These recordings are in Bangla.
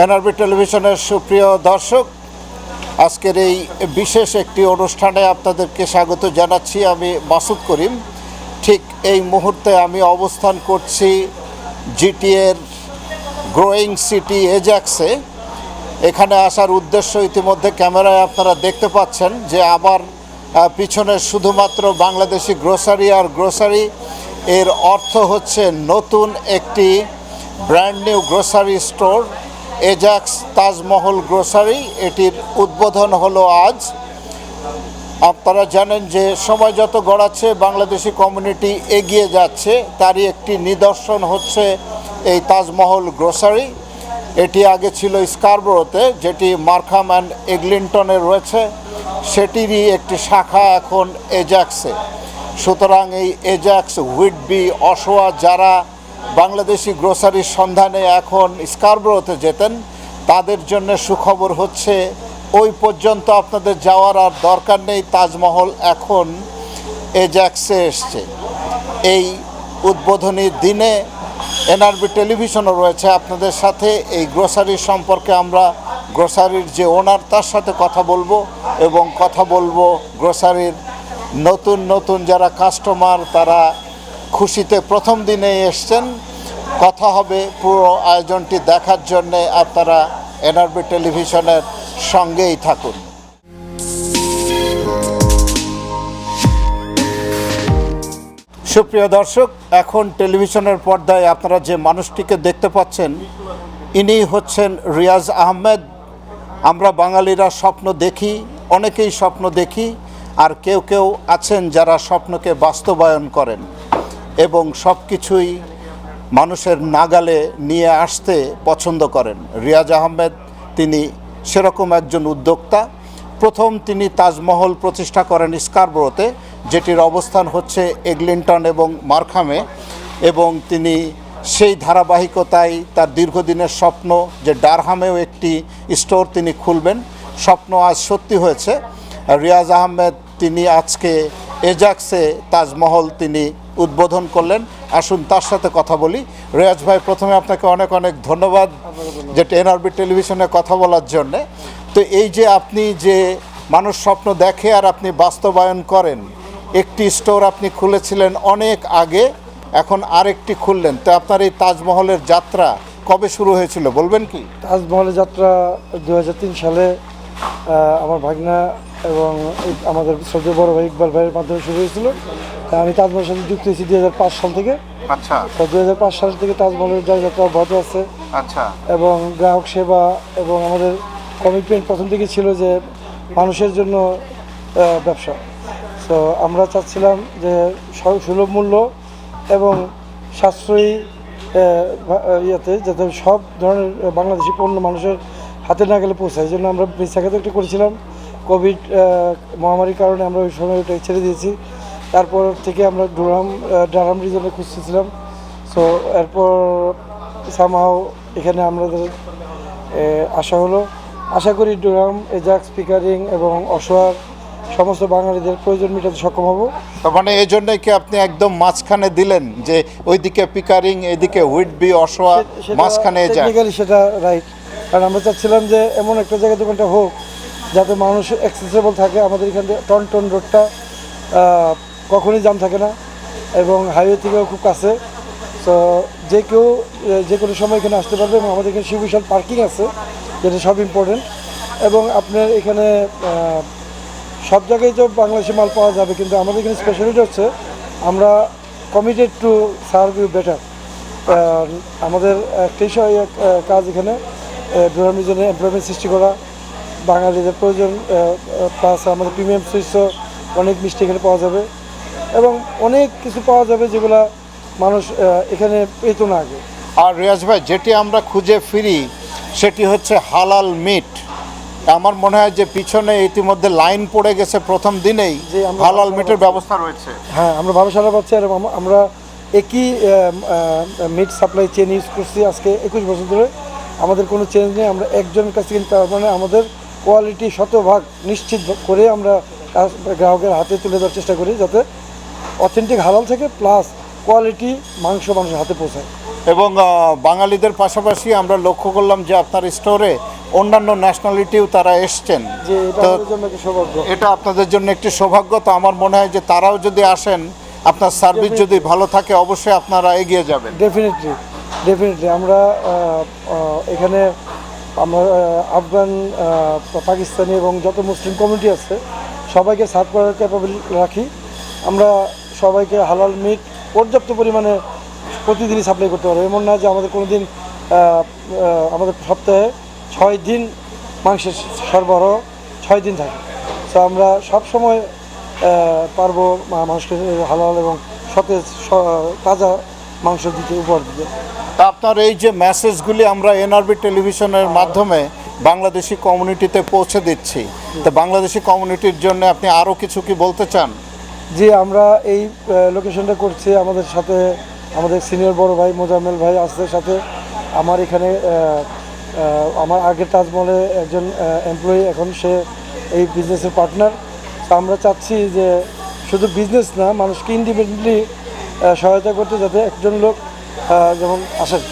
এনআরবি টেলিভিশনের সুপ্রিয় দর্শক, আজকের এই বিশেষ একটি অনুষ্ঠানে আপনাদেরকে স্বাগত জানাচ্ছি। আমি মাসুদ করিম। ঠিক এই মুহূর্তে আমি অবস্থান করছি জিটিএর গ্রোয়িং সিটি এজ্যাক্সে। এখানে আসার উদ্দেশ্য ইতিমধ্যে ক্যামেরায় আপনারা দেখতে পাচ্ছেন যে আমার পিছনে শুধুমাত্র বাংলাদেশি গ্রোসারি আর গ্রোসারি। এর অর্থ হচ্ছে নতুন একটি brand new grocery store Ajax Taj Mahal grocery. এটির উদ্বোধন হলো আজ। আপনারা জানেন যে সময় যত গড়াচ্ছে বাংলাদেশি কমিউনিটি এগিয়ে যাচ্ছে, তারই একটি নিদর্শন হচ্ছে এই তাজমহল গ্রোসারি। এটি আগে ছিল স্কারবোরোতে, যেটি মার্খাম অ্যান্ড এগলিংটনে রয়েছে, সেটিরই একটি শাখা এখন এজ্যাক্সে। সুতরাং এই এজ্যাক্স, হুইটবি, অশোয়া যারা বাংলাদেশি গ্রোসারির সন্ধানে এখন স্কারবোরোতে যেতেন, তাদের জন্য সুখবর হচ্ছে ওই পর্যন্ত আপনাদের যাওয়ার আর দরকার নেই। তাজমহল এখন এজ্যাক্সে এসছে। এই উদ্বোধনী দিনে এনআরবি টেলিভিশনও রয়েছে আপনাদের সাথে। এই গ্রোসারির সম্পর্কে আমরা গ্রোসারির যে ওনার তার সাথে কথা বলবো এবং কথা বলবো গ্রোসারির নতুন নতুন যারা কাস্টমার, তারা খুশিতে প্রথম দিনে এসছেন। কথা হবে। পুরো আয়োজনটি দেখার জন্যে আপনারা এনআরবি টেলিভিশনের সঙ্গেই থাকুন। সুপ্রিয় দর্শক, এখন টেলিভিশনের পর্দায় আপনারা যে মানুষটিকে দেখতে পাচ্ছেন, ইনি হচ্ছেন রিয়াজ আহমেদ। আমরা বাঙালিরা স্বপ্ন দেখি, অনেকেই স্বপ্ন দেখি, আর কেউ কেউ আছেন যারা স্বপ্নকে বাস্তবায়ন করেন এবং সব কিছুই মানুষের নাগালে নিয়ে আসতে পছন্দ করেন। রিয়াজ আহমেদ তিনি সেরকম একজন উদ্যোক্তা। প্রথম তিনি তাজমহল প্রতিষ্ঠা করেন স্কারবোরোতে, যেটির অবস্থান হচ্ছে এগলিংটন এবং মার্খামে, এবং তিনি সেই ধারাবাহিকতায় তার দীর্ঘদিনের স্বপ্ন যে ডারহামেও একটি স্টোর তিনি খুলবেন, স্বপ্ন আজ সত্যি হয়েছে। রিয়াজ আহমেদ তিনি আজকে এজ্যাক্সে তাজমহল তিনি উদ্বোধন করলেন। আসুন তার সাথে কথা বলি। রিয়াজ ভাই, প্রথমে আপনাকে অনেক অনেক ধন্যবাদ যেটা এনআরবি টেলিভিশনে কথা বলার জন্যে। তো এই যে আপনি যে মানুষ স্বপ্ন দেখে আর আপনি বাস্তবায়ন করেন, একটি স্টোর আপনি খুলেছিলেন অনেক আগে, এখন আরেকটি খুললেন, তো আপনার এই তাজমহলের যাত্রা কবে শুরু হয়েছিল বলবেন কি? তাজমহলের যাত্রা 2003 সালে আমার ভাগনা এবং আমাদের সবচেয়ে বড় ভাই ইকবাল ভাইয়ের মাধ্যমে শুরু হয়েছিল। আমি তাজমহলের সাথে যুক্ত হয়েছি 2005 সাল থেকে। আচ্ছা। তো 2005 সাল থেকে তাজমহলের যাত্রা অব্যাহত আছে। আচ্ছা। এবং গ্রাহক সেবা এবং আমাদের কমিটমেন্ট প্রথম থেকে ছিল যে মানুষের জন্য ব্যবসা। তো আমরা চাচ্ছিলাম যে সুলভ মূল্য এবং সাশ্রয়ী ইয়েতে যাতে সব ধরনের বাংলাদেশি পণ্য মানুষের হাতে না গেলে পৌঁছায়। এই জন্য আমরা বিশাখাতে একটা করেছিলাম। কোভিড মহামারীর কারণে আমরা ওই সময় ওটা ছেড়ে দিয়েছি। তারপর থেকে আমরা ডারহাম রিজনে খুঁজতেছিলাম। সো এরপর সামহাও এখানে আমাদের আসা হলো। আশা করি ডুরাম, এজ্যাক্স, পিকারিং এবং অশোয়ার সমস্ত বাঙালিদের প্রয়োজন মেটাতে সক্ষম হব। তার মানে এই জন্যই কি আপনি একদম মাঝখানে দিলেন যে ওইদিকে পিকারিং, এদিকে হুইটবি, অশোয়া, মাঝখানে টেকনিক্যালি সেটা রাইট। কারণ আমরা চাচ্ছিলাম যে এমন একটা জায়গায় দোকানটা হোক যাতে মানুষ অ্যাক্সেসেবল থাকে। আমাদের এখান থেকে টন রোডটা কখনই জাম থাকে না এবং হাইওয়ে থেকেও খুব কাছে। তো যে কেউ যে কোনো সময় এখানে আসতে পারবে এবং আমাদের এখানে সুবিশাল পার্কিং আছে, যেটা সব ইম্পর্টেন্ট। এবং আপনার এখানে সব জায়গায় তো বাংলাদেশি মাল পাওয়া যাবে, কিন্তু আমাদের এখানে স্পেশালিটি হচ্ছে আমরা committed to serve you better. আমাদের একটাই কাজ এখানে ডুরাম রিজনে এমপ্লয়মেন্ট সৃষ্টি করা, বাঙালিদের প্রয়োজন, প্লাস আমাদের প্রিমিয়াম সুইটসও অনেক মিষ্টি এখানে পাওয়া যাবে এবং অনেক কিছু পাওয়া যাবে যেগুলো মানুষ এখানে পেত না আগে। আর রিয়াজ ভাই, যেটি আমরা খুঁজে ফিরি সেটি হচ্ছে হালাল মিট। আমার মনে হয় যে পিছনে ইতিমধ্যে লাইন পড়ে গেছে প্রথম দিনেই, যে হালাল মিটের ব্যবস্থা রয়েছে। হ্যাঁ, আমরা ভালো সারা পাচ্ছি আর আমরা একই মিট সাপ্লাই চেন ইউজ করছি আজকে 21 বছর ধরে। আমাদের কোনো চেঞ্জ নেই। আমরা একজনের কাছ থেকে মানে আমাদের কোয়ালিটি শতভাগ নিশ্চিত করে আমরা গ্রাহকের হাতে তুলে দেওয়ার চেষ্টা করি, যাতে অথেন্টিক হালাল থাকে প্লাস কোয়ালিটি মাংস মানুষের হাতে পৌঁছায়। এবং বাঙালিদের পাশাপাশি আমরা লক্ষ্য করলাম যে আপনার স্টোরে অন্যান্য ন্যাশনালিটিও তারা এসছেন। যে এটা তো আমাদের জন্য একটা সৌভাগ্য। এটা আপনাদের জন্য একটি সৌভাগ্য। তো আমার মনে হয় যে তারাও যদি আসেন, আপনার সার্ভিস যদি ভালো থাকে, অবশ্যই আপনারা এগিয়ে যাবেন। ডেফিনেটলি আমরা এখানে আমরা আফগান, পাকিস্তানি এবং যত মুসলিম কমিউনিটি আছে সবাইকে সার্ভ করার ক্যাপাবল রাখি। আমরা সবাইকে হালাল মিট পর্যাপ্ত পরিমাণে প্রতিদিনই সাপ্লাই করতে পারবো। এমন না যে আমাদের কোনো দিন আমাদের সপ্তাহে 6 দিন মাংসের সরবরাহ 6 দিন থাকে। তো আমরা সবসময় পারবো মানুষকে হালাল এবং সতেজ তাজা মাংস দিতে, উপহার দিতে। তা আপনার এই যে মেসেজগুলি আমরা এনআরবি টেলিভিশনের মাধ্যমে বাংলাদেশি কমিউনিটিতে পৌঁছে দিচ্ছি, তো বাংলাদেশি কমিউনিটির জন্য আপনি আরও কিছু কি বলতে চান? যে আমরা এই লোকেশনটা করছি, আমাদের সাথে আমাদের সিনিয়র বড় ভাই মোজাম্মেল ভাই আছে সাথে। আমার এখানে আমার আগের তাজমহলে একজন এমপ্লয়ি, এখন সে এই বিজনেসের পার্টনার। তো আমরা চাচ্ছি যে শুধু বিজনেস না, মানুষকে ইন্ডিপেন্ডেন্টলি সহায়তা করতে, যাতে একজন লোক যেমন আসেন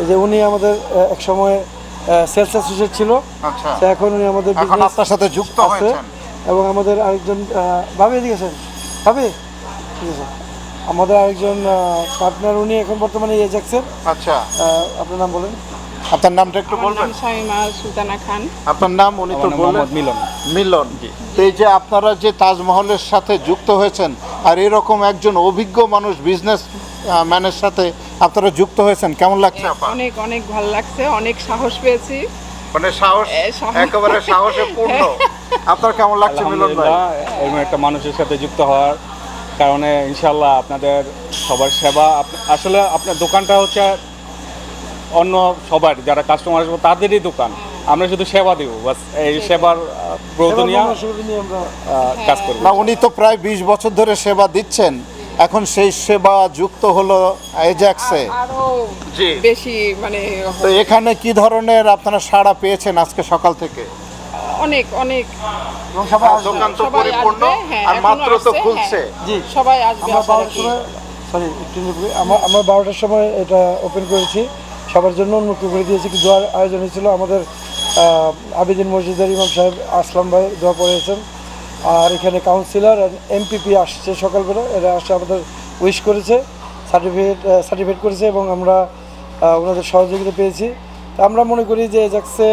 এই যে উনি আমাদের এক সময় সেলস অ্যাসোসিয়েট ছিল, আচ্ছা, তো এখন উনি আমাদের এখন বিজনেস আপনার সাথে যুক্ত আছে। হয়েছেন। এবং আমাদের আরেকজন ভাবি এদিকে আছেন, ভাবি ঠিক আছে, আমাদের আরেকজন পার্টনার, উনি এখন বর্তমানে এজাক্সের। আচ্ছা, আপনার নাম বলেন। আপনার নামটা একটু বলবেন? শামিমা সুলতানা খান। আপনার নাম? উনি তো বললেন মিলন। মিলন। তো এই যে আপনারা যে তাজমহলের সাথে যুক্ত হয়েছেন, আর এরকম একজন অভিজ্ঞ মানুষ বিজনেস ম্যানের সাথে আপনারা যুক্ত হয়েছেন, কেমন লাগছে আপা? অনেক অনেক ভালো লাগছে, অনেক সাহস পেয়েছি। মানে সাহস, একেবারে সাহসে পূর্ণ। আপনার কেমন লাগছে মিলন ভাই? আলহামদুলিল্লাহ, এরকম একটা মানুষের সাথে যুক্ত হওয়ার কারণে ইনশাল্লাহ আপনাদের সবার সেবা, আসলে আপনার দোকানটা হচ্ছে অন্য সবার যারা কাস্টমার আসবে তাদেরই দোকান, আমরা শুধু সেবা দিব, বাস এই সেবার প্রয়োজনীয় কাজ করব। না, উনি তো প্রায় 20 বছর ধরে সেবা দিচ্ছেন, এখন সেই সেবা যুক্ত হলো এজাক্সে। আরো জি। বেশি মানে তো এখানে কি ধরনের আপনারা সাড়া পেয়েছেন আজকে সকাল থেকে? অনেক অনেক দোকান তো সবাই পরিপূর্ণ, আসবে, হ্যাঁ, আর এখনো মাত্র তো আসছে, খুলছে। হ্যাঁ। জি, সবাই আসবে আমরা আশা 12টার রাখি। সময়, সরি একটু আমরা 12টার সময় এটা ওপেন করেছি, সবার জন্য উন্মুক্ত করে দিয়েছি। কি দোয়ার আয়োজন হয়েছিল, আমাদের আবেদিন মসজিদের ইমাম সাহেব আসলাম ভাই দোয়া পড়িয়েছেন, আর এখানে কাউন্সিলর এমপিপি আসছে সকালবেলা, এরা আসছে আমাদের উইশ করেছে, সার্টিফিকেট করেছে এবং আমরা ওনাদের সহযোগিতা পেয়েছি। তো আমরা মনে করি যে এজাক্সে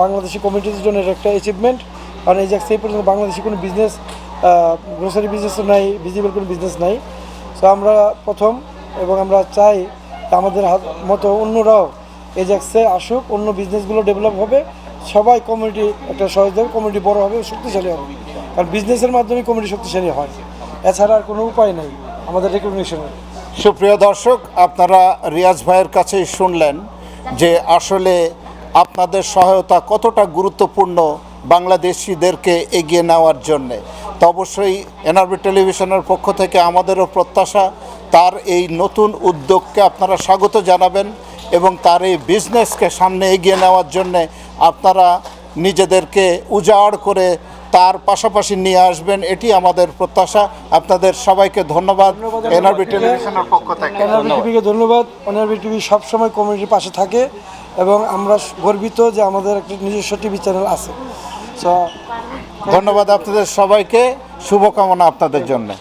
বাংলাদেশি কমিউনিটির জন্য এটা একটা অ্যাচিভমেন্ট, কারণ এজাক্সে এই পর্যন্ত বাংলাদেশি কোনো বিজনেস, গ্রোসারি বিজনেসও নাই, ভিজিবল কোনো বিজনেস নাই। সো আমরা প্রথম, এবং আমরা চাই আমাদের মতো অন্যরাও এজাক্সে আসুক, অন্য বিজনেসগুলো ডেভেলপ হবে, সবাই কমিউনিটি একটা সহযোগিতা, কমিউনিটি বড় হবে, শক্তিশালী হবে, কারণ বিজনেসের মাধ্যমে কমিউনিটি শক্তিশালী হয়, এছাড়া আর কোনো উপায় নেই আমাদের রেকগনিশনের। সুপ্রিয় দর্শক, আপনারা রিয়াজ ভাইয়ের কাছেই শুনলেন যে আসলে আপনাদের সহায়তা কতটা গুরুত্বপূর্ণ বাংলাদেশিদেরকে এগিয়ে নেওয়ার জন্যে। তো অবশ্যই এনআরবি টেলিভিশনের পক্ষ থেকে আমাদেরও প্রত্যাশা তার এই নতুন উদ্যোগকে আপনারা স্বাগত জানাবেন এবং তার এই বিজনেসকে সামনে এগিয়ে নেওয়ার জন্যে আপনারা নিজেদেরকে উজাড় করে তার পাশাপাশি নিয়ে আসবেন, এটি আমাদের প্রত্যাশা। আপনাদের সবাইকে ধন্যবাদ এনআরবি টেলিভিশনের পক্ষ থেকে। এনআরবি টিভিকে ধন্যবাদ। এনআরবি টিভি সবসময় কমিউনিটির পাশে থাকে এবং আমরা গর্বিত যে আমাদের একটা নিজস্ব টিভি চ্যানেল আছে। সো ধন্যবাদ আপনাদের সবাইকে, শুভকামনা আপনাদের জন্য।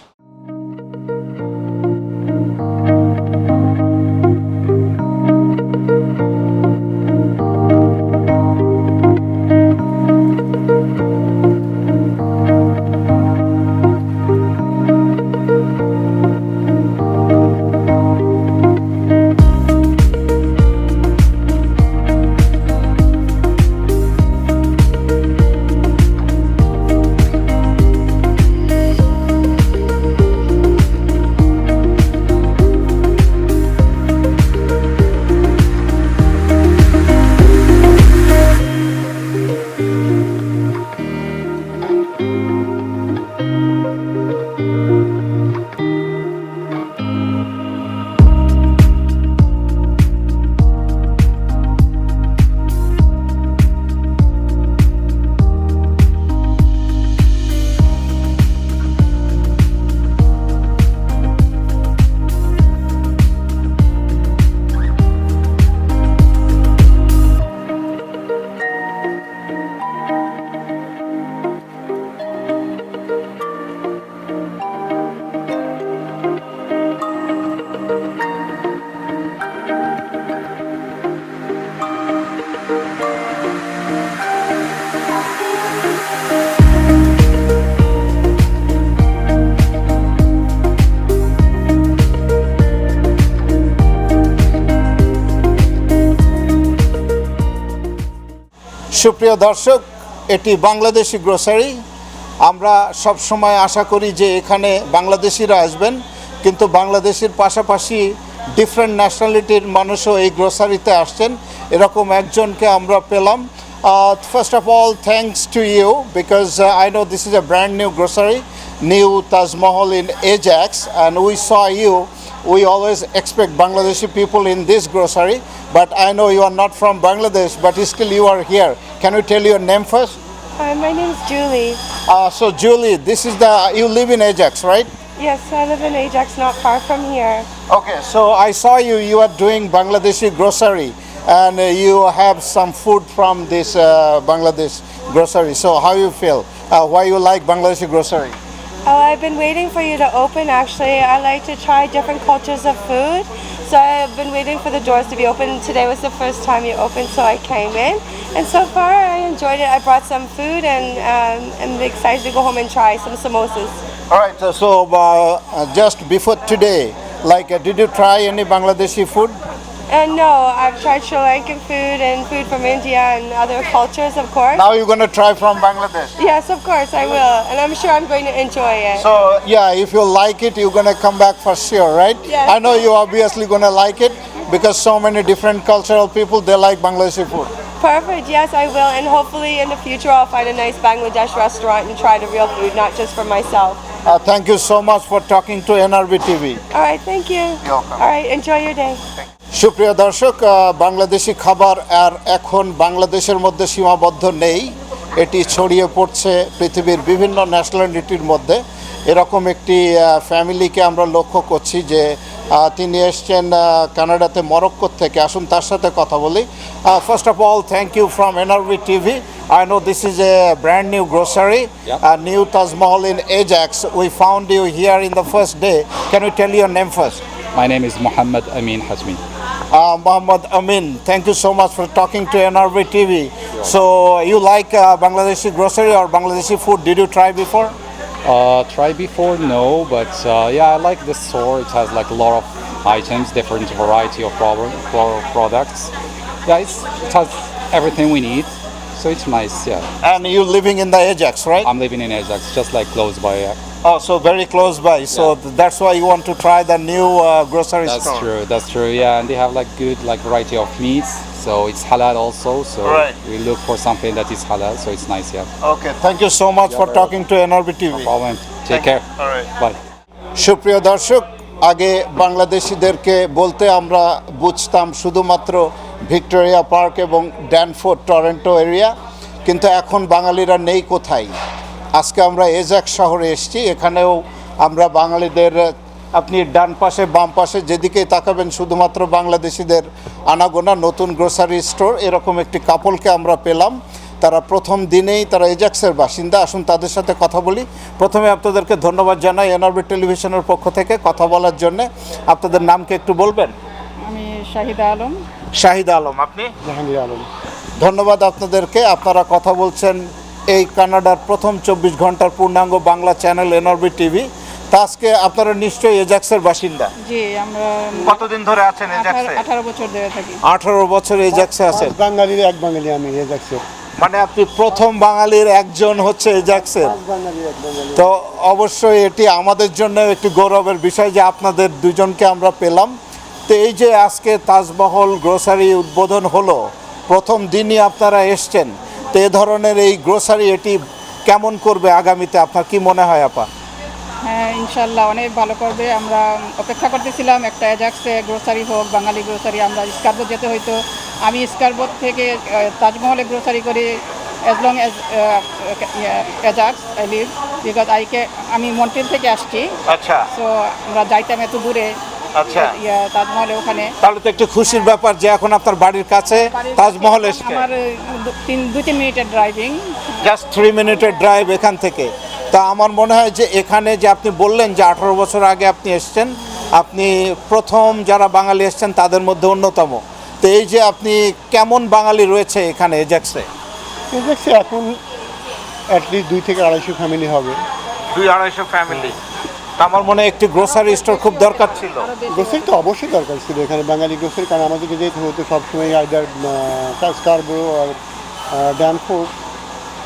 সুপ্রিয় দর্শক, এটি বাংলাদেশি গ্রোসারি। আমরা সব সময় আশা করি যে এখানে বাংলাদেশিরা আসবেন, কিন্তু বাংলাদেশের পাশাপাশি ডিফারেন্ট ন্যাশনালিটির মানুষও এই গ্রোসারিতে আসছেন। এরকম একজনকে আমরা পেলাম। First of all, thanks to you because I know this is a brand new grocery, new Taj Mahal in Ajax, and we saw you. We always expect Bangladeshi people in this grocery, but I know you are not from Bangladesh, but still you are here. Can you tell your name first? Hi, my name is Julie. So Julie, this is you live in Ajax, right? Yes, I live in Ajax, not far from here. Okay, so I saw you are doing Bangladeshi grocery, and you have some food from this Bangladesh grocery. So how you feel? Why you like Bangladeshi grocery? Oh, I've been waiting for you to open actually. I like to try different cultures of food. So I've been waiting for the doors to be open. Today was the first time you opened, so I came in. And so far I enjoyed it. I brought some food and I'm excited to go home and try some samosas. All right, so just before today, did you try any Bangladeshi food? And no, I've tried Sri Lankan food and food from India and other cultures, of course. Now you're going to try from Bangladesh. Yes, of course I will. And I'm sure I'm going to enjoy it. So yeah, if you like it, you're going to come back for sure, right? Yes. I know you obviously going to like it because so many different cultural people, they like Bangladeshi food. Perfect. Yes, I will. And hopefully in the future I'll find a nice Bangladesh restaurant and try the real food, not just for myself. Thank you so much for talking to NRB TV. All right. Thank you. You're welcome. All right. Enjoy your day. সুপ্রিয় দর্শক, বাংলাদেশি খাবার আর এখন বাংলাদেশের মধ্যে সীমাবদ্ধ নেই, এটি ছড়িয়ে পড়ছে পৃথিবীর বিভিন্ন ন্যাশনালিটির মধ্যে। এরকম একটি ফ্যামিলিকে আমরা লক্ষ্য করছি যে তিনি এসছেন কানাডাতে মরক্কো থেকে। আসুন তার সাথে কথা বলি। First of all, thank you from NRB TV. I know this is a brand new grocery, new Taj Mahal in Ajax. We found you here in the first day. Can you tell your name first? My name is Muhammad Amin Hazmi. Muhammad Amin, thank you so much for talking to NRB TV. So you like Bangladeshi grocery or Bangladeshi food? Did you try before? Try before, no, but yeah, I like this store. It has like a lot of items, different variety of products. Yeah, it has everything we need, so it's nice. Yeah, And you living in the Ajax, right? I'm living in Ajax, just like close by. Oh, so very close by. So that's why you want to try the new grocery That's store. true. That's true. Yeah, and they have like good like variety of meats, so it's halal also. So Right. we look for something that is halal, so it's nice. Yeah, Okay, thank you so much for talking to NRB TV. problem. Take care. All right. Bye. সুপ্রিয় দর্শক, আগে বাংলাদেশিদেরকে বলতে আমরা বুঝতাম শুধুমাত্র ভিক্টোরিয়া পার্ক এবং ড্যানফোর্ড টরন্টো এরিয়া, কিন্তু এখন বাঙালিরা নেই কোথায়। আজকে আমরা এজাক্স শহরে এসেছি। এখানেও আমরা বাঙালিদের, আপনি ডান পাশে বাম পাশে যেদিকেই তাকাবেন শুধুমাত্র বাংলাদেশিদের আনাগোনা নতুন গ্রোসারি স্টোর। এরকম একটি কাপলকে আমরা পেলাম, তারা প্রথম দিনেই তারা এজাক্সের বাসিন্দা। আসুন তাদের সাথে কথা বলি। প্রথমে আপনাদেরকে ধন্যবাদ জানাই এনআরবি টেলিভিশনের পক্ষ থেকে কথা বলার জন্য। আপনাদের নামকে একটু বলবেন? আমি শাহিদা আলম। শাহিদা আলম। আপনি? জাহাঙ্গীর আলম। ধন্যবাদ আপনাদেরকে। আপনারা কথা বলছেন এই কানাডার প্রথম 24 ঘন্টার পূর্ণাঙ্গ বাংলা চ্যানেল এনআরবি টিভি। তা আজকে আপনারা নিশ্চয়ই এজাক্সের বাসিন্দা। জি, আমরা কতদিন ধরে আছেন এজাক্সে? 18 বছর ধরে থাকি। 18 বছর এজাক্সে আছেন। বাঙালির এক বাঙালি আমি এজাক্সের। মানে আপনি প্রথম বাঙালির একজন হচ্ছে এজাক্সের। বাঙালির এক বাঙালি। তো অবশ্যই এটি আমাদের জন্য একটি গৌরবের বিষয় যে আপনাদের দুজনকে আমরা পেলাম। তো এই যে আজকে তাজমহল গ্রোসারি উদ্বোধন হলো, প্রথম দিনই আপনারা এসছেন, তো এ ধরনের এই গ্রোসারি এটি কেমন করবে আগামীতে, আপনার কি মনে হয় আপা? হ্যাঁ, ইনশাল্লাহ অনেক ভালো করবে। আমরা অপেক্ষা করতেছিলাম একটা এজাক্সে গ্রোসারি হোক, বাঙালি গ্রোসারি। আমরা স্কারবোর্ড যেতে হইতো, আমি স্কারবোর্ড থেকে তাজমহলে গ্রোসারি করি as long as Ajax I live, because আমি মন্ট্রিল থেকে আসছি। আচ্ছা। তো আমরা যাইতাম এত দূরে আচ্ছা। তাজমহলে ওখানে। তাহলে তো একটু খুশির ব্যাপার যে এখন আপনার বাড়ির কাছে তাজমহল এসছে। আমার 2-3 মিনিটের ড্রাইভিং, জাস্ট 3 মিনিটের ড্রাইভ এখান থেকে। তা আমার মনে হয় যে এখানে যে আপনি বললেন যে 18 বছর আগে আপনি এসছেন, আপনি প্রথম যারা বাঙালি এসছেন তাদের মধ্যে অন্যতম। তো এই যে আপনি কেমন বাঙালি রয়েছে এখানে এজাক্সে? এজাক্সে এখন অ্যাটলিস্ট 2 থেকে 250 ফ্যামিলি হবে। 200-250 ফ্যামিলি। আমার মনে হয় একটি গ্রোসারি স্টোর খুব দরকার ছিল। গ্রোসারি তো অবশ্যই দরকার ছিল এখানে, বাঙালি গ্রোসারি, কারণ আমাদেরকে যেতে হতো সবসময় আইদার স্কারবোরো আর ড্যানফোর্ড।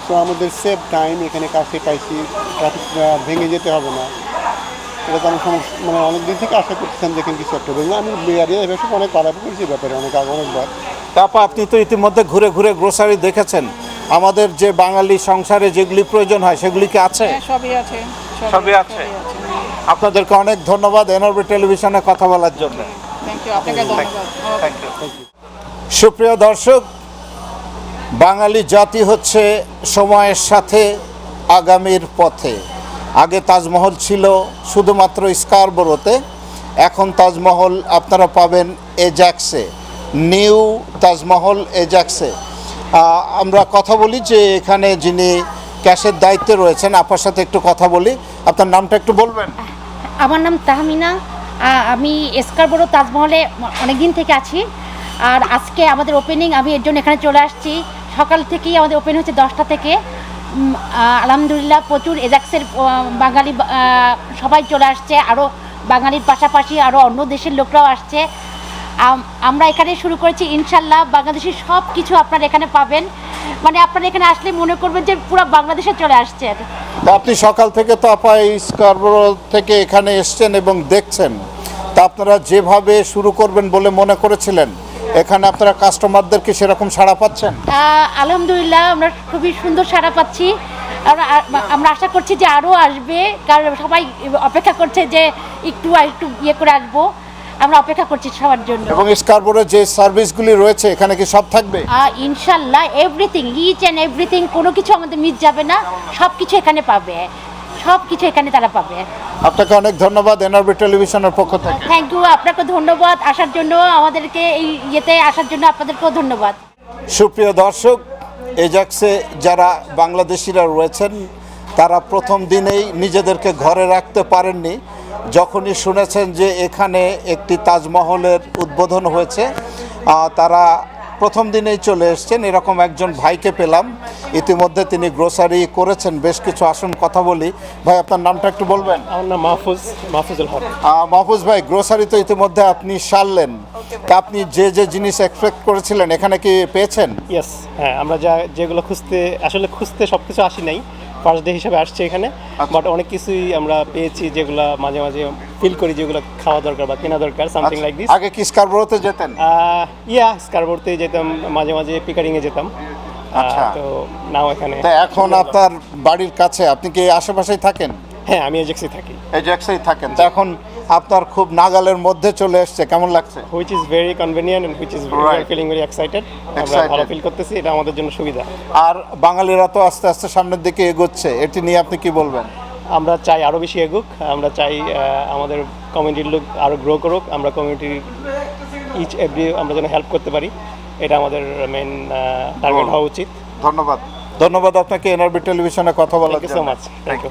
তো আমাদের সেভ টাইম, এখানে কাছে পাইছি, ট্রাফিক ভেঙে যেতে হবে না। এটা তো আমি মানে অনেক দিন থেকে আশা করছিলাম যে এখানে কিছু একটা ভেঙে। আমি এরিয়া এসে অনেক পাড়া করেছি ব্যাপারে অনেকবার। তারপর আপনি তো ইতিমধ্যে ঘুরে ঘুরে গ্রোসারি দেখেছেন, আমাদের যে বাঙালি সংসারে যেগুলি প্রয়োজন হয় সেগুলি কি আছে? হ্যাঁ, সবই আছে। সবই আছে। আপনাদেরকে অনেক ধন্যবাদ এনআরবি টেলিভিশনে কথা বলার জন্য। থ্যাংক ইউ, আপনাকে ধন্যবাদ। সুপ্রিয় দর্শক, বাঙালি জাতি হচ্ছে সময়ের সাথে আগামীর পথে। আগে তাজমহল ছিল শুধুমাত্র স্কারবোরোতে, এখন তাজমহল আপনারা পাবেন এজ্যাক্সে, নিউ তাজমহল এজ্যাক্সে। আমরা কথা বলি যে এখানে যিনি ক্যাশের দায়িত্বে রয়েছেন, আপার সাথে একটু কথা বলি। আপনার নামটা একটু বলবেন? আমার নাম তাহমিনা। আমি স্কারবোরো তাজমহলে অনেক দিন থেকে আছি, আর আজকে আমাদের ওপেনিং, আমি এর জন্য এখানে চলে আসছি। সকাল থেকেই আমাদের ওপেন হচ্ছে 10টা থেকে। আলহামদুলিল্লাহ প্রচুর এজাক্সের বাঙালি সবাই চলে আসছে, আরও বাঙালির পাশাপাশি আরও অন্য দেশের লোকরাও আসছে। আমরা এখানে শুরু করেছি, ইনশাল্লাহ বাংলাদেশের সব কিছু আপনারা এখানে পাবেন। মানে আপনারা এখানে আসলে মনে করবেন যে পুরো বাংলাদেশে চলে আসছেন। তা আপনি সকাল থেকে তো আপা এই স্কারবোরো থেকে এখানে এসছেন এবং দেখছেন, তা আপনারা যেভাবে শুরু করবেন বলে মনে করেছিলেন, এখানে আপনারা কাস্টমারদেরকে সেরকম সাড়া পাচ্ছেন? আলহামদুলিল্লাহ আমরা খুবই সুন্দর সাড়া পাচ্ছি। আমরা আশা করছি যে আরও আসবে, কারণ সবাই অপেক্ষা করছে যে একটু ইয়ে করে আসবো। আমরা অপেক্ষা করছি সবার জন্য। এবং স্কারবোরোর যে সার্ভিসগুলি রয়েছে এখানে কি সব থাকবে? ইনশাল্লাহ এভরিথিং, ইচ অ্যান্ড এভরিথিং, কোনো কিছু আমাদের মিস যাবে না। সব কিছু এখানে পাবে, সব কিছু এখানে তারা পাবে। আপনাকে অনেক ধন্যবাদ এনআরবি টেলিভিশনের পক্ষ থেকে। থ্যাংক ইউ, আপনাকে ধন্যবাদ আসার জন্য, আমাদেরকে এই ইয়েতে আসার জন্য আপনাদেরকেও ধন্যবাদ। সুপ্রিয় দর্শক, এজাক্সে যারা বাংলাদেশিরা রয়েছেন তারা প্রথম দিনেই নিজেদেরকে ঘরে রাখতে পারেননি। যখনই শুনেছেন যে এখানে একটি তাজমহলের উদ্বোধন হয়েছে, তারা প্রথম দিনেই চলে এসছেন। এরকম একজন ভাইকে পেলাম, ইতিমধ্যে তিনি গ্রোসারি করেছেন বেশ কিছু। আসুন কথা বলি। ভাই, আপনার নামটা একটু বলবেন? আমার নাম মাহফুজুল হক। মাহফুজ ভাই, গ্রোসারি তো ইতিমধ্যে আপনি সারলেন, তা আপনি যে যে জিনিস এক্সপেক্ট করেছিলেন এখানে কি পেয়েছেন? ইয়েস, হ্যাঁ, আমরা যেগুলো খুঁজতে সব কিছু আসি নাই, ফার্স্ট ডে হিসাবে আসছে এখানে। বাট অনেক কিছুই আমরা পেয়েছি যেগুলো মাঝে মাঝে ফিল করি যেগুলো খাওয়া দরকার বা কেনা দরকার, সামথিং লাইক দিস। আগে কি স্কারবোরোতে যেতেন? স্কারবোরোতে যেতাম, মাঝে মাঝে পিকারিংয়ে যেতাম। তো নাও এখানে। তা এখন আপনার বাড়ির কাছে, আপনি কি আশেপাশেই থাকেন? হ্যাঁ, আমি এজেক্সে থাকি। এজেক্সেই থাকেন, তো এখন আপনার খুব নাগালের মধ্যে চলে এসছে, কেমন লাগছে? Which is very convenient and which is feeling very excited. আমরা ভালো ফিল করতেছি, এটা আমাদের জন্য সুবিধা। আর বাঙালিরা তো আস্তে আস্তে সামনের দিকে এগোচ্ছে, এটি নিয়ে আপনি কি বলবেন? আমরা চাই আরও বেশি এগুক, আমরা চাই আমাদের কমিউনিটির লোক আরও গ্রো করুক, আমরা কমিউনিটির ইচ এভরি আমরা যেন হেল্প করতে পারি, এটা আমাদের মেন টার্গেট হওয়া উচিত। ধন্যবাদ আপনাকে এনআরবি টেলিভিশনে কথা বলার thank you so much. Thank you.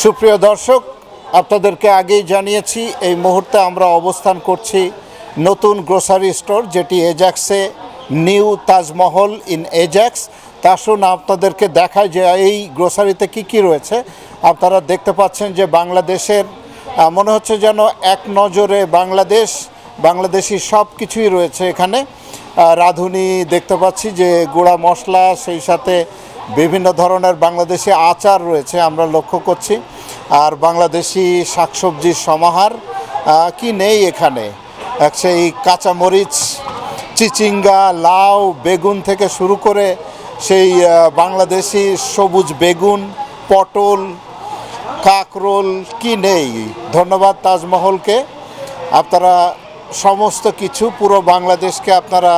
সুপ্রিয় দর্শক, আপনাদেরকে আগেই জানিয়েছি এই মুহূর্তে আমরা অবস্থান করছি নতুন গ্রোসারি স্টোর, যেটি এজাক্সে, নিউ তাজমহল ইন এজাক্স। তা আসুন আপনাদেরকে দেখায় যে এই গ্রোসারিতে কি কি রয়েছে। আপনারা দেখতে পাচ্ছেন যে বাংলাদেশের মনে হচ্ছে যেন এক নজরে বাংলাদেশি সব কিছুই রয়েছে এখানে। রাঁধুনি দেখতে পাচ্ছি, যে গুঁড়া মশলা, সেই সাথে বিভিন্ন ধরনের বাংলাদেশি আচার রয়েছে আমরা লক্ষ্য করছি। আর বাংলাদেশি শাকসবজির সমাহার কি নেই এখানে। সেই কাঁচামরিচ, চিচিঙ্গা, লাউ, বেগুন থেকে শুরু করে সেই বাংলাদেশি সবুজ বেগুন, পটল, কাঁকরোল, কি নেই। ধন্যবাদ তাজমহলকে, আপনারা সমস্ত কিছু পুরো বাংলাদেশকে আপনারা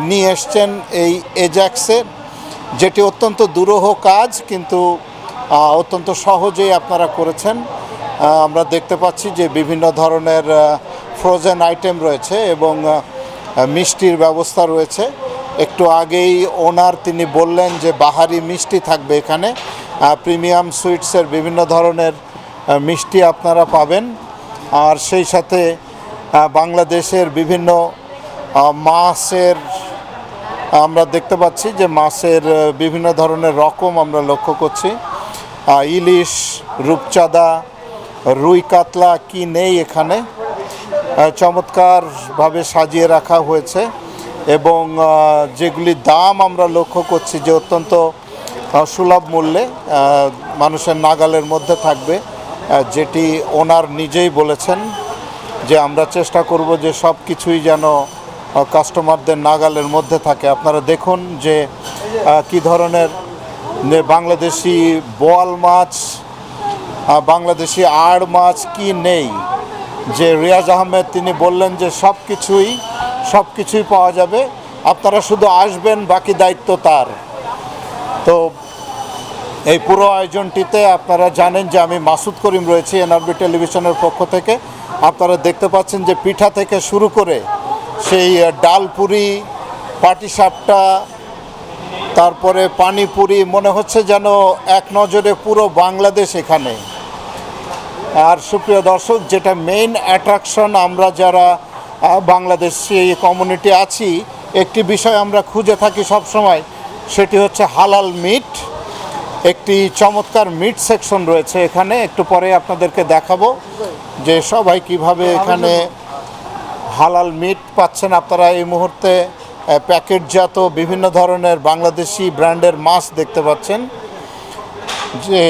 নিয়ে এসছেন এই এজাক্সে, যেটি অত্যন্ত দুরূহ কাজ, কিন্তু অত্যন্ত সহজেই আপনারা করেছেন। আমরা দেখতে পাচ্ছি যে বিভিন্ন ধরনের ফ্রোজেন আইটেম রয়েছে এবং মিষ্টির ব্যবস্থা রয়েছে। একটু আগেই ওনার তিনি বললেন যে বাহারি মিষ্টি থাকবে এখানে, প্রিমিয়াম সুইটসের বিভিন্ন ধরনের মিষ্টি আপনারা পাবেন। আর সেই সাথে বাংলাদেশের বিভিন্ন মাছের আমরা দেখতে পাচ্ছি যে মাছের বিভিন্ন ধরনের রকম আমরা লক্ষ্য করছি। ইলিশ, রূপচাঁদা, রুই কাতলা কি নেই এখানে, চমৎকারভাবে সাজিয়ে রাখা হয়েছে। এবং যেগুলির দাম আমরা লক্ষ্য করছি যে অত্যন্ত সুলভ মূল্যে মানুষের নাগালের মধ্যে থাকবে, যেটি ওনার নিজেই বলেছেন যে আমরা চেষ্টা করব যে সব কিছুই যেন কাস্টমারদের নাগালের মধ্যে থাকে। আপনারা দেখুন যে কি ধরনের বাংলাদেশি বোয়াল মাছ, বাংলাদেশি আড় মাছ কি নেই, যে রিয়াজ আহমেদ তিনি বললেন যে সব কিছুই পাওয়া যাবে, আপনারা শুধু আসবেন, বাকি দায়িত্ব তার। তো এই পুরো আয়োজনটিতে আপনারা জানেন যে আমি মাসুদ করিম রয়েছি এনআরবি টেলিভিশনের পক্ষ থেকে। আপনারা দেখতে পাচ্ছেন যে পিঠা থেকে শুরু করে সেই ডালপুরি, পাটিসাপটা, তারপরে পানিপুরি, মনে হচ্ছে যেন এক নজরে পুরো বাংলাদেশ এখানে। আর সুপ্রিয় দর্শক, যেটা মেইন অ্যাট্রাকশন, আমরা যারা বাংলাদেশি কমিউনিটি আছি, একটি বিষয় আমরা খুঁজে থাকি সবসময়, সেটি হচ্ছে হালাল মিট। একটি চমৎকার মিট সেকশন রয়েছে এখানে, একটু পরে আপনাদেরকে দেখাবো যে সবাই কিভাবে এখানে হালাল মিট পাচ্ছেন। আপনারা এই মুহূর্তে প্যাকেটজাত বিভিন্ন ধরনের বাংলাদেশি ব্র্যান্ডের মাছ দেখতে পাচ্ছেন, যে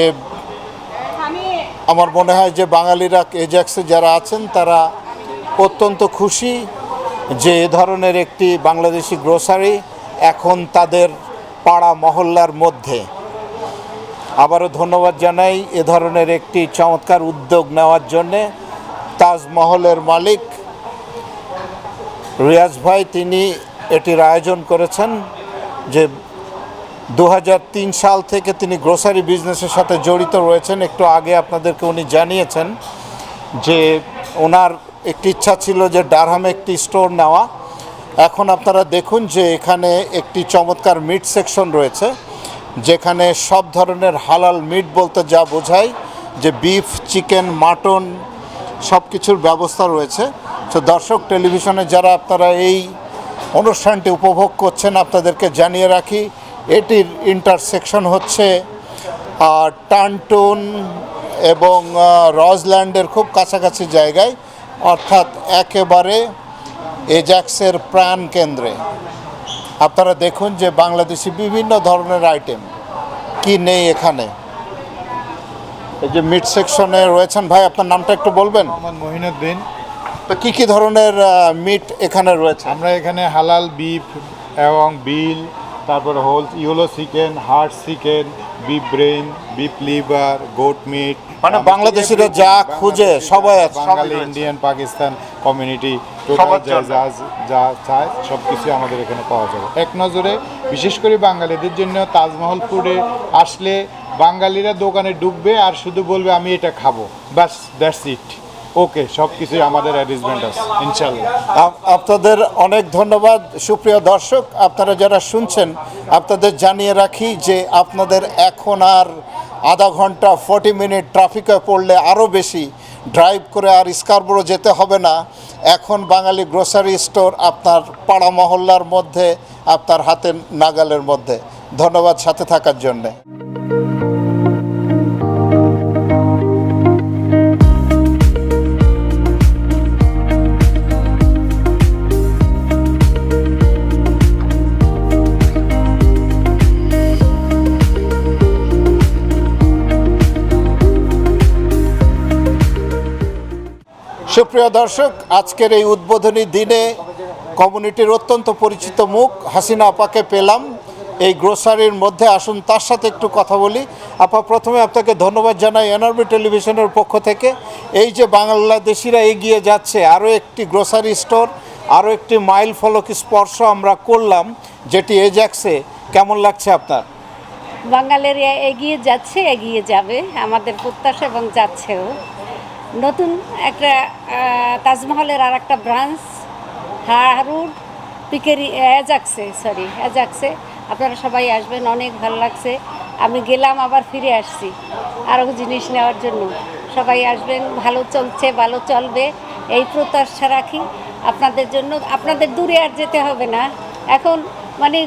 আমার মনে হয় যে বাঙালিরা এজাক্সে যারা আছেন তারা অত্যন্ত খুশি যে এ ধরনের একটি বাংলাদেশি গ্রোসারি এখন তাদের পাড়া মহল্লার মধ্যে। আবারও ধন্যবাদ জানাই এ ধরনের একটি চমৎকার উদ্যোগ নেওয়ার জন্যে তাজমহলের মালিক রিয়াজ ভাই, তিনি এটির আয়োজন করেছেন। যে 2003 সাল থেকে তিনি গ্রোসারি বিজনেসের সাথে জড়িত রয়েছেন। একটু আগে আপনাদেরকে উনি জানিয়েছেন যে ওনার একটি ইচ্ছা ছিল যে ডারহামে একটি স্টোর নেওয়া। এখন আপনারা দেখুন যে এখানে একটি চমৎকার মিট সেকশন রয়েছে, যেখানে সব ধরনের হালাল মিট বলতে যা বোঝায় যে বিফ, চিকেন, মাটন সব কিছুর ব্যবস্থা রয়েছে। তো দর্শক, টেলিভিশনে যারা আপনারা এই অনুষ্ঠানটি উপভোগ করছেন, আপনাদেরকে জানিয়ে রাখি এটির ইন্টারসেকশন হচ্ছে টানটুন এবং রজল্যান্ডের খুব কাছাকাছি জায়গায়, অর্থাৎ একেবারে এজাক্সের প্রাণ কেন্দ্রে। আপনারা দেখুন যে বাংলাদেশি বিভিন্ন ধরনের আইটেম কি নেই এখানে। এই যে মিট সেকশনে রয়েছেন, ভাই আপনার নামটা একটু বলবেন? মোহাম্মদ মহিনুদ্দিন। তো কি ধরনের মিট এখানে রয়েছে? আমরা এখানে হালাল বিফ এবং বিল, তারপর whole yellow chicken, heart chicken, beef brain, beef liver, goat meat, মানে বাংলাদেশিরা যা খুঁজে সবাই আছে, Bengali, Indian, Pakistan community total যা চায় সব কিছু আমাদের এখানে পাওয়া যাবে এক নজরে। বিশেষ করে বাঙালিদের জন্য তাজমহল ফুডে আসলে বাঙালিরা দোকানে ঢুকবে আর শুধু বলবে আমি এটা খাবো, বাস, দ্যাটস ইট। ওকে, সব কিছুই আমাদের অ্যারেঞ্জমেন্ট আছে ইনশাল্লাহ। আপনাদের অনেক ধন্যবাদ। সুপ্রিয় দর্শক, আপনারা যারা শুনছেন, আপনাদের জানিয়ে রাখি যে আপনাদের এখন আর আধা ঘন্টা 40 মিনিট ট্রাফিকে পড়লে আরও বেশি ড্রাইভ করে আর স্কারবোরো যেতে হবে না। এখন বাঙালি গ্রোসারি স্টোর আপনার পাড়া মহল্লার মধ্যে, আপনার হাতের নাগালের মধ্যে। ধন্যবাদ সাথে থাকার জন্যে। সুপ্রিয় দর্শক, আজকের এই উদ্বোধনী দিনে কমিউনিটির অত্যন্ত পরিচিত মুখ হাসিনা আপাকে পেলাম এই গ্রোসারির মধ্যে। আসুন তার সাথে একটু কথা বলি। আপা, প্রথমে আপনাকে ধন্যবাদ জানাই এনআরবি টেলিভিশনের পক্ষ থেকে। এই যে বাংলাদেশিরা এগিয়ে যাচ্ছে, আরও একটি গ্রোসারি স্টোর, আরও একটি মাইল ফলক স্পর্শ আমরা করলাম, যেটি এজাক্সে, কেমন লাগছে আপনার? বাঙালিরা এগিয়ে যাচ্ছে, এগিয়ে যাবে, আমাদের প্রত্যাশা, এবং যাচ্ছেও। নতুন একটা তাজমহলের আর একটা ব্রাঞ্চ হারুর পিকেরি এজাক্সে আপনারা সবাই আসবেন, অনেক ভালো লাগছে। আমি গেলাম আবার ফিরে আসছি আরও জিনিস নেওয়ার জন্য। সবাই আসবেন, ভালো চলছে, ভালো চলবে এই প্রত্যাশা রাখি আপনাদের জন্য। আপনাদের দূরে আর যেতে হবে না এখন, মানে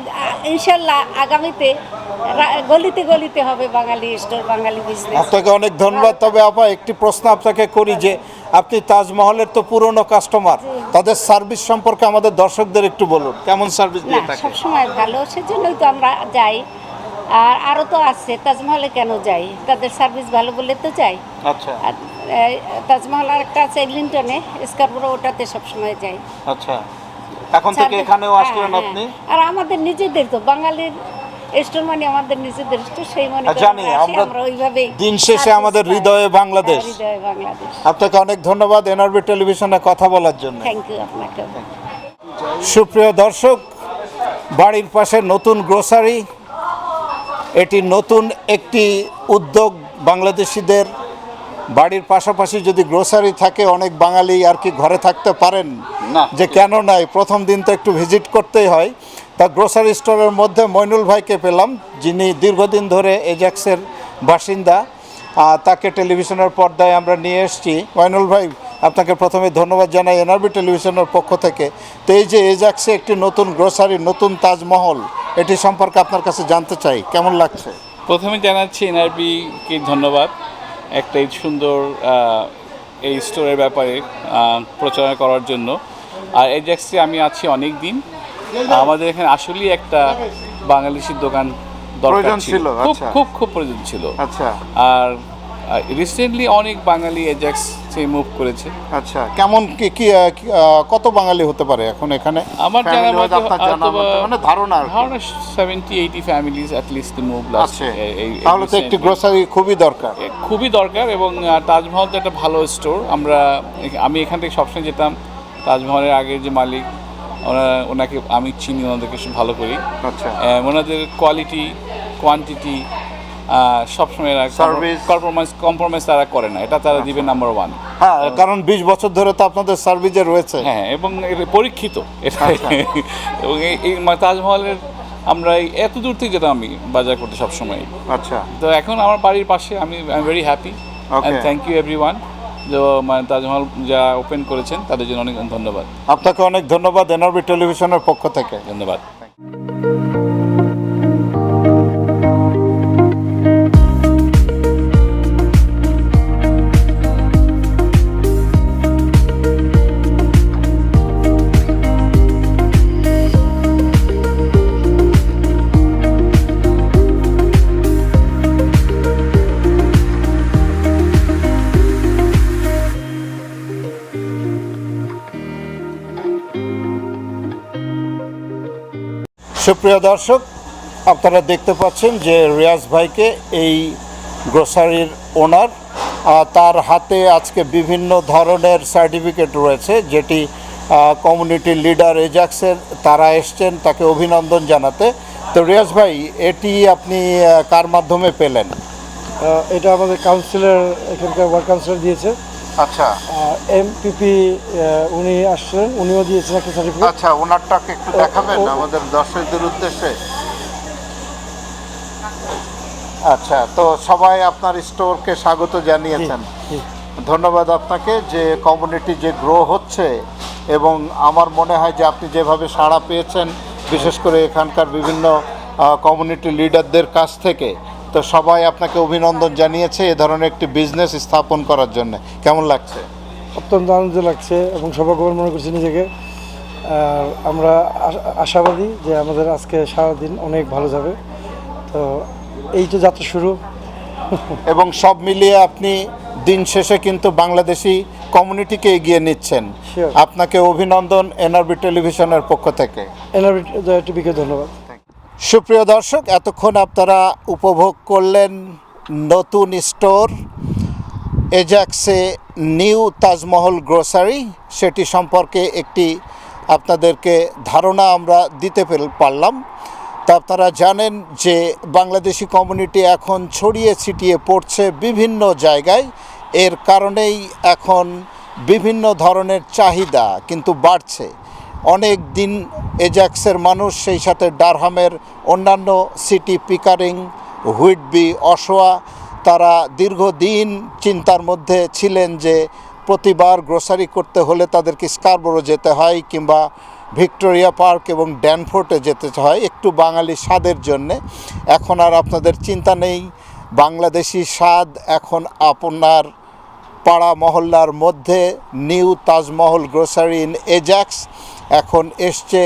ইনশাল্লাহ আগামীতে গলিতে গলিতে হবে বাঙালি স্টোর, বাঙালি বিজনেস। আপনাকে অনেক ধন্যবাদ। তবে আপা একটি প্রশ্ন আপনাকে করি যে আপনি তাজমহলের তো পুরনো কাস্টমার, তাদের সার্ভিস সম্পর্কে আমাদের দর্শকদের একটু বলুন, কেমন সার্ভিস না দিয়ে থাকে? সবসময় ভালো, সেজন্যই তো আমরা যাই। আর আরও তো আছে, তাজমহলে কেন যাই? তাদের সার্ভিস ভালো বলে তো যাই। আচ্ছা আর তাজমহল আর একটা আছে লিন্টনে, স্কারবোরো, ওটাতে সবসময় যাই। আচ্ছা, এখন থেকে এখানেও আসলেন আপনি? আর আমাদের নিজেদের তো বাঙালির স্টোর মানে আমাদের নিজেদের স্টোর, সেই মনে করে জানি আমরা আমরা ওইভাবেই দিন শেষে আমাদের হৃদয়ে বাংলাদেশ। হৃদয়ে বাংলাদেশ। আপনাকে অনেক ধন্যবাদ এনআরবি টেলিভিশনে কথা বলার জন্য। থ্যাংক ইউ আপনাকে। সুপ্রিয় দর্শক, বাড়ির পাশে নতুন গ্রোসারি, এটি নতুন একটি উদ্যোগ বাংলাদেশিদের। বাড়ির পাশাপাশি যদি গ্রোসারি থাকে, অনেক বাঙালি আর কি ঘরে থাকতে পারেন না, যে কেন নাই, প্রথম দিন তো একটু ভিজিট করতেই হয়। তা গ্রোসারি স্টোরের মধ্যে মইনুল ভাইকে পেলাম, যিনি দীর্ঘদিন ধরে এজাক্সের বাসিন্দা। তাকে টেলিভিশনের পর্দায় আমরা নিয়ে এসেছি। মইনুল ভাই, আপনাকে প্রথমে ধন্যবাদ জানাই এনআরবি টেলিভিশনের পক্ষ থেকে। তো এই যে এজাক্সে একটি নতুন গ্রোসারি, নতুন তাজমহল, এটি সম্পর্কে আপনার কাছে জানতে চাই, কেমন লাগছে? প্রথমে জানাচ্ছি এনআরবিকে ধন্যবাদ একটা এই সুন্দর এই স্টোরের ব্যাপারে প্রচার করার জন্য। আর এজাক্সে আমি আছি অনেক দিন। আমাদের এখানে আসলেই একটা বাংলাদেশি দোকান দরকার ছিল, খুব খুব খুব প্রয়োজন ছিল। আচ্ছা, আর রিসেন্টলি অনেক বাঙালি এজাক্সে মুভ করেছে। আচ্ছা, কেমন কি কত বাঙালি হতে পারে এখন এখানে? আমার জানা মতে মানে ধারণা 70-80 families at least move last. তাহলে তো একটি গ্রোসারি খুবই দরকার, খুবই দরকার। এবং তাজমহল তো একটা ভালো স্টোর। আমি এখান থেকে সবসময় যেতাম। তাজমহলের আগের যে মালিক, ওনাকে আমি চিনি, ওনাদেরকে ভালো করি। আচ্ছা, ওনাদের কোয়ালিটি, কোয়ান্টিটি সবসময় কম্প্রোমাইজ তারা করে না, এটা তারা দিবে নাম্বার 1। হ্যাঁ, কারণ 20 বছর ধরে তো আপনাদের সার্ভিসে রয়েছে। হ্যাঁ, এবং পরীক্ষিত এটা। এবং এই তাজমহলের আমরা এত দূর থেকে যেতাম আমি বাজার করতে সবসময়। আচ্ছা, তো এখন আমার বাড়ির পাশে, আমি very happy. Thank you everyone যে তাজমহল যা ওপেন করেছেন, তাদের জন্য অনেক ধন্যবাদ। আপনাকে অনেক ধন্যবাদ এনআরবি টেলিভিশনের পক্ষ থেকে। ধন্যবাদ। সুপ্রিয় দর্শক, আপনারা দেখতে পাচ্ছেন যে রিয়াজ ভাইকে, এই গ্রোসারির ওনার, তার হাতে আজকে বিভিন্ন ধরনের সার্টিফিকেট রয়েছে, যেটি কমিউনিটি লিডার এজাক্সের তারা এসছেন তাকে অভিনন্দন জানাতে। তো রিয়াজ ভাই, এটি আপনি কার মাধ্যমে পেলেন? এটা আমাদের কাউন্সিলর, এখানকার ওয়ার্ড কাউন্সিলর দিয়েছে। আচ্ছা, এমপিপি উনি আসছেন, উনিও দিয়েছেন একটা সার্টিফিকেট। আচ্ছা, ওনারটাকে একটু দেখাবেন আমাদের দর্শকদের উদ্দেশ্যে। আচ্ছা, তো সবাই আপনার স্টোরকে স্বাগত জানিয়েছেন। ধন্যবাদ আপনাকে, যে কমিউনিটি যে গ্রো হচ্ছে, এবং আমার মনে হয় যে আপনি যেভাবে সাড়া পেয়েছেন, বিশেষ করে এখানকার বিভিন্ন কমিউনিটি লিডারদের কাছ থেকে, তো সবাই আপনাকে অভিনন্দন জানিয়েছে এ ধরনের একটি বিজনেস স্থাপন করার জন্য। কেমন লাগছে? অত্যন্ত আনন্দ লাগছে এবং সৌভাগ্যবান মনে করছি নিজেকে। আমরা আশাবাদী যে আমাদের আজকে সারাদিন অনেক ভালো যাবে। তো এই তো যাত্রা শুরু। এবং সব মিলিয়ে আপনি দিন শেষে কিন্তু বাংলাদেশি কমিউনিটিকে এগিয়ে নিচ্ছেন। আপনাকে অভিনন্দন এনআরবি টেলিভিশনের পক্ষ থেকে। এনআরবি টিভিকে ধন্যবাদ। সুপ্রিয় দর্শক, এতক্ষণ আপনারা উপভোগ করলেন নতুন স্টোর এজাক্সে নিউ তাজমহল গ্রোসারি। সেটি সম্পর্কে একটি আপনাদেরকে ধারণা আমরা দিতে পারলাম। তা আপনারা জানেন যে বাংলাদেশি কমিউনিটি এখন ছড়িয়ে ছিটিয়ে পড়ছে বিভিন্ন জায়গায়। এর কারণেই এখন বিভিন্ন ধরনের চাহিদা কিন্তু বাড়ছে। অনেক দিন এজাক্সের মানুষ, সেই সাথে ডারহামের অন্যান্য সিটি পিকারিং হুইটবি, অশোয়া, তারা দীর্ঘদিন চিন্তার মধ্যে ছিলেন যে প্রতিবার গ্রোসারি করতে হলে তাদেরকে স্কারবোরো যেতে হয় কিংবা ভিক্টোরিয়া পার্ক এবং ড্যানফোর্টে যেতে হয় একটু বাঙালি স্বাদের জন্যে। এখন আর আপনাদের চিন্তা নেই, বাংলাদেশি স্বাদ এখন আপনার পাড়া মহল্লার মধ্যে। New Taj Mahal grocery in AJAX এখন এসছে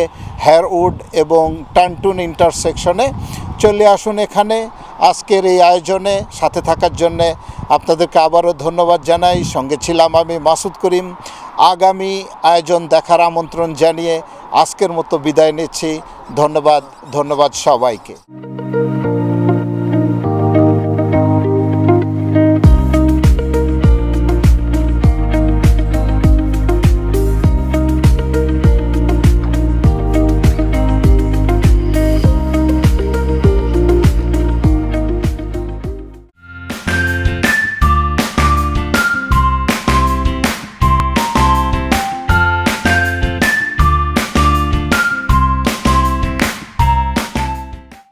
হেয়ারউড এবং টানটুন ইন্টারসেকশনে। চলে আসুন এখানে। আজকের এই আয়োজনে সাথে থাকার জন্যে আপনাদেরকে আবারও ধন্যবাদ জানাই। সঙ্গে ছিলাম আমি মাসুদ করিম। আগামী আয়োজন দেখার আমন্ত্রণ জানিয়ে আজকের মতো বিদায় নিচ্ছি। ধন্যবাদ সবাইকে।